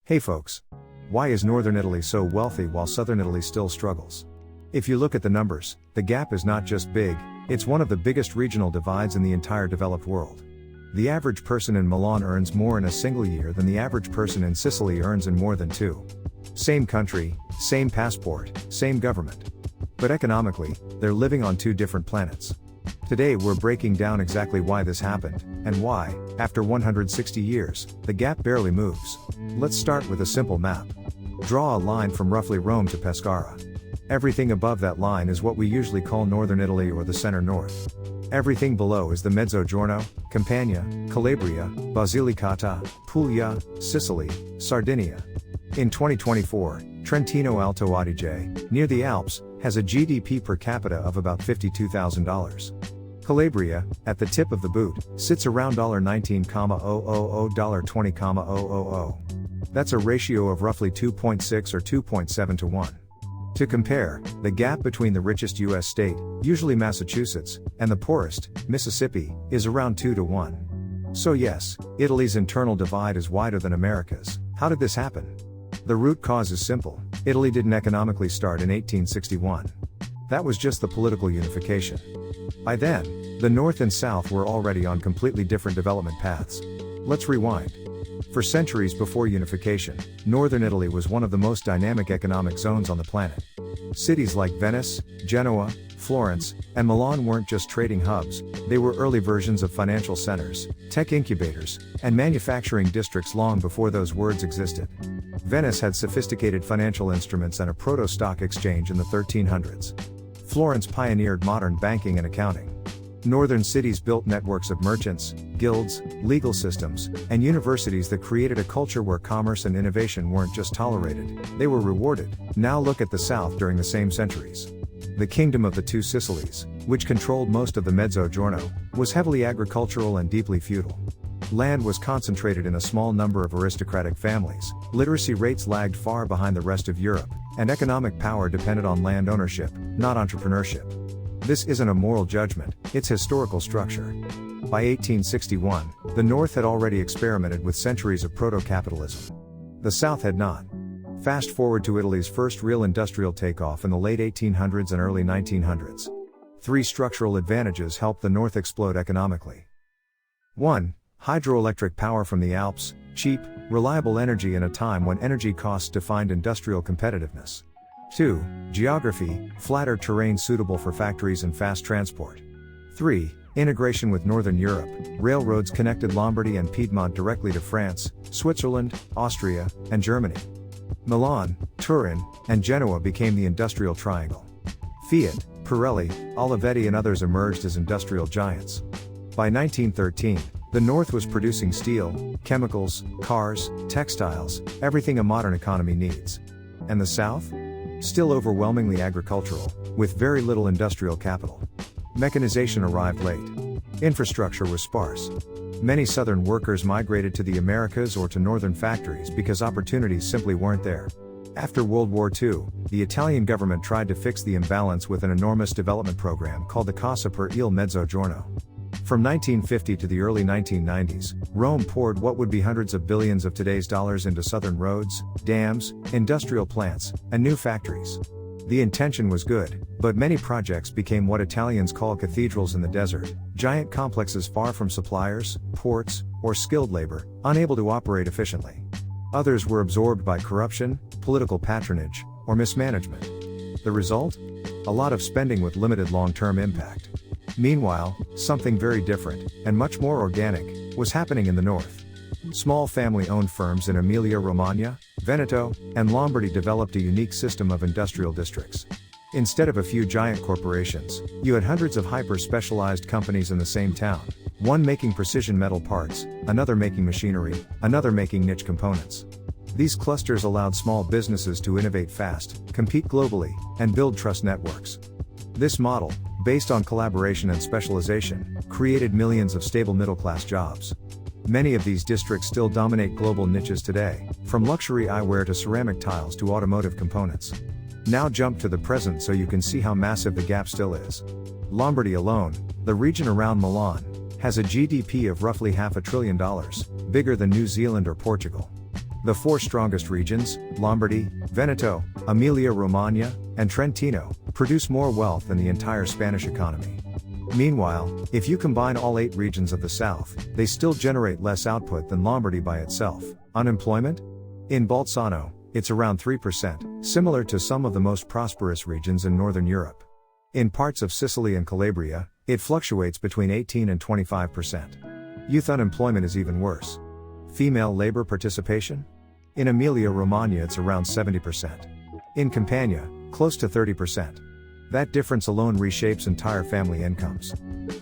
Hey folks! Why is northern Italy so wealthy while southern Italy still struggles? If you look at the numbers, the gap is not just big, it's one of the biggest regional divides in the entire developed world. The average person in Milan earns more in a single year than the average person in Sicily earns in more than 2. Same country, same passport, same government. But economically, they're living on two different planets. Today we're breaking down exactly why this happened, and why, after 160 years, the gap barely moves. Let's start with a simple map. Draw a line from roughly Rome to Pescara. Everything above that line is what we usually call northern Italy or the center north. Everything below is the Mezzogiorno, Campania, Calabria, Basilicata, Puglia, Sicily, Sardinia. In 2024, Trentino Alto Adige, near the Alps, has a GDP per capita of about $52,000. Calabria, at the tip of the boot, sits around $19,000, $20,000. That's a ratio of roughly 2.6 or 2.7 to 1. To compare, the gap between the richest US state, usually Massachusetts, and the poorest, Mississippi, is around 2 to 1. So yes, Italy's internal divide is wider than America's. How did this happen? The root cause is simple. Italy didn't economically start in 1861. That was just the political unification. By then, the North and South were already on completely different development paths. Let's rewind. For centuries before unification, northern Italy was one of the most dynamic economic zones on the planet. Cities like Venice, Genoa, Florence, and Milan weren't just trading hubs, they were early versions of financial centers, tech incubators, and manufacturing districts long before those words existed. Venice had sophisticated financial instruments and a proto-stock exchange in the 1300s. Florence pioneered modern banking and accounting. Northern cities built networks of merchants, guilds, legal systems, and universities that created a culture where commerce and innovation weren't just tolerated, they were rewarded. Now look at the South during the same centuries. The Kingdom of the Two Sicilies, which controlled most of the Mezzogiorno, was heavily agricultural and deeply feudal. Land was concentrated in a small number of aristocratic families, literacy rates lagged far behind the rest of Europe, and economic power depended on land ownership, not entrepreneurship. This isn't a moral judgment, it's historical structure. By 1861, the North had already experimented with centuries of proto-capitalism. The South had not. Fast forward to Italy's first real industrial takeoff in the late 1800s and early 1900s. 3 structural advantages helped the North explode economically. 1. Hydroelectric power from the Alps, cheap, reliable energy in a time when energy costs defined industrial competitiveness. 2. Geography, flatter terrain suitable for factories and fast transport. 3. Integration with Northern Europe, railroads connected Lombardy and Piedmont directly to France, Switzerland, Austria, and Germany. Milan, Turin, and Genoa became the industrial triangle. Fiat, Pirelli, Olivetti and others emerged as industrial giants. By 1913, the North was producing steel, chemicals, cars, textiles, everything a modern economy needs. And the South? Still overwhelmingly agricultural, with very little industrial capital. Mechanization arrived late. Infrastructure was sparse. Many Southern workers migrated to the Americas or to Northern factories because opportunities simply weren't there. After World War II, the Italian government tried to fix the imbalance with an enormous development program called the Cassa per il Mezzogiorno. From 1950 to the early 1990s, Rome poured what would be hundreds of billions of today's dollars into southern roads, dams, industrial plants, and new factories. The intention was good, but many projects became what Italians call cathedrals in the desert, giant complexes far from suppliers, ports, or skilled labor, unable to operate efficiently. Others were absorbed by corruption, political patronage, or mismanagement. The result? A lot of spending with limited long-term impact. Meanwhile, something very different, and much more organic, was happening in the North. Small family-owned firms in Emilia-Romagna, Veneto, and Lombardy developed a unique system of industrial districts. Instead of a few giant corporations, you had hundreds of hyper-specialized companies in the same town, one making precision metal parts, another making machinery, another making niche components. These clusters allowed small businesses to innovate fast, compete globally, and build trust networks. This model, based on collaboration and specialization, created millions of stable middle-class jobs. Many of these districts still dominate global niches today, from luxury eyewear to ceramic tiles to automotive components. Now jump to the present so you can see how massive the gap still is. Lombardy alone, the region around Milan, has a GDP of roughly $500 billion, bigger than New Zealand or Portugal. The four strongest regions, Lombardy, Veneto, Emilia-Romagna, and Trentino, produce more wealth than the entire Spanish economy. Meanwhile, if you combine all 8 regions of the south, they still generate less output than Lombardy by itself. Unemployment? In Bolzano, it's around 3%, similar to some of the most prosperous regions in Northern Europe. In parts of Sicily and Calabria, it fluctuates between 18 and 25%. Youth unemployment is even worse. Female labor participation? In Emilia-Romagna it's around 70%. In Campania, close to 30%. That difference alone reshapes entire family incomes.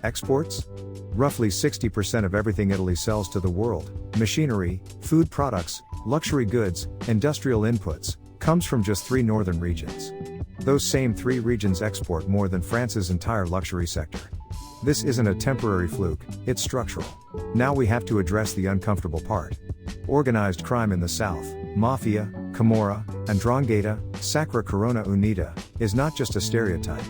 Exports? Roughly 60% of everything Italy sells to the world, machinery, food products, luxury goods, industrial inputs, comes from just 3 northern regions. Those same 3 regions export more than France's entire luxury sector. This isn't a temporary fluke, it's structural. Now we have to address the uncomfortable part. Organized crime in the south, Mafia, Camorra, and 'Ndrangheta, Sacra Corona Unita, is not just a stereotype.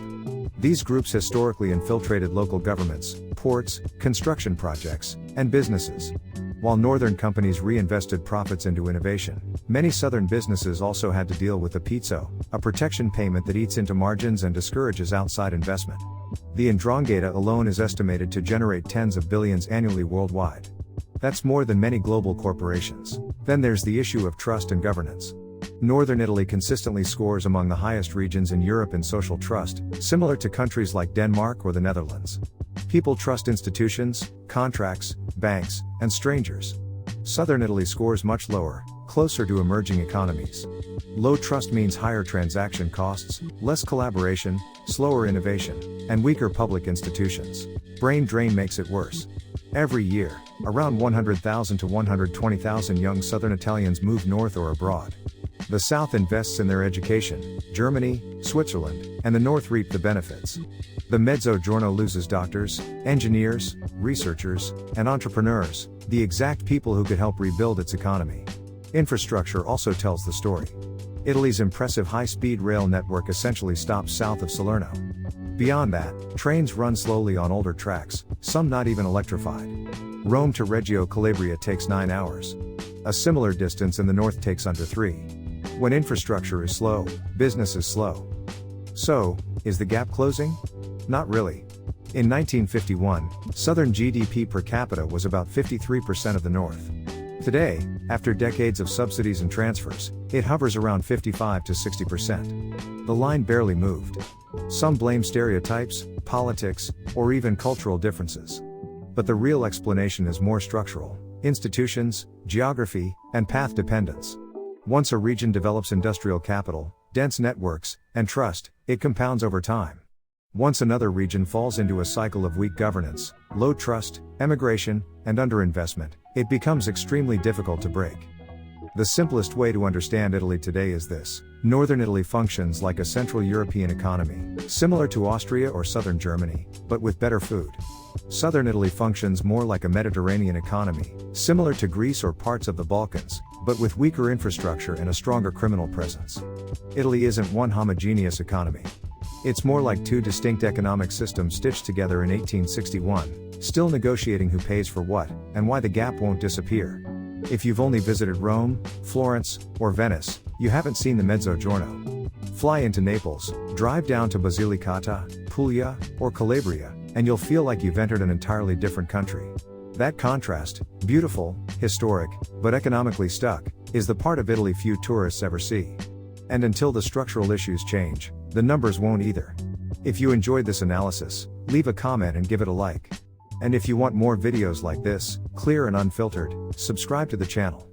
These groups historically infiltrated local governments, ports, construction projects, and businesses. While northern companies reinvested profits into innovation, many southern businesses also had to deal with the pizzo, a protection payment that eats into margins and discourages outside investment. The 'Ndrangheta alone is estimated to generate tens of billions annually worldwide. That's more than many global corporations. Then there's the issue of trust and governance. Northern Italy consistently scores among the highest regions in Europe in social trust, similar to countries like Denmark or the Netherlands. People trust institutions, contracts, banks, and strangers. Southern Italy scores much lower, closer to emerging economies. Low trust means higher transaction costs, less collaboration, slower innovation, and weaker public institutions. Brain drain makes it worse. Every year, around 100,000 to 120,000 young Southern Italians move north or abroad. The South invests in their education, Germany, Switzerland, and the North reap the benefits. The Mezzogiorno loses doctors, engineers, researchers, and entrepreneurs, the exact people who could help rebuild its economy. Infrastructure also tells the story. Italy's impressive high-speed rail network essentially stops south of Salerno. Beyond that, trains run slowly on older tracks, some not even electrified. Rome to Reggio Calabria takes 9 hours. A similar distance in the north takes under 3. When infrastructure is slow, business is slow. So, is the gap closing? Not really. In 1951, Southern GDP per capita was about 53% of the North. Today, after decades of subsidies and transfers, it hovers around 55 to 60%. The line barely moved. Some blame stereotypes, politics, or even cultural differences. But the real explanation is more structural: institutions, geography, and path dependence. Once a region develops industrial capital, dense networks, and trust, it compounds over time. Once another region falls into a cycle of weak governance, low trust, emigration, and underinvestment, it becomes extremely difficult to break. The simplest way to understand Italy today is this: Northern Italy functions like a Central European economy, similar to Austria or Southern Germany, but with better food. Southern Italy functions more like a Mediterranean economy, similar to Greece or parts of the Balkans, but with weaker infrastructure and a stronger criminal presence. Italy isn't one homogeneous economy. It's more like 2 distinct economic systems stitched together in 1861, still negotiating who pays for what, and why the gap won't disappear. If you've only visited Rome, Florence, or Venice, you haven't seen the Mezzogiorno. Fly into Naples, drive down to Basilicata, Puglia, or Calabria, and you'll feel like you've entered an entirely different country. That contrast, beautiful, historic, but economically stuck, is the part of Italy few tourists ever see. And until the structural issues change, the numbers won't either. If you enjoyed this analysis, leave a comment and give it a like. And if you want more videos like this, clear and unfiltered, subscribe to the channel.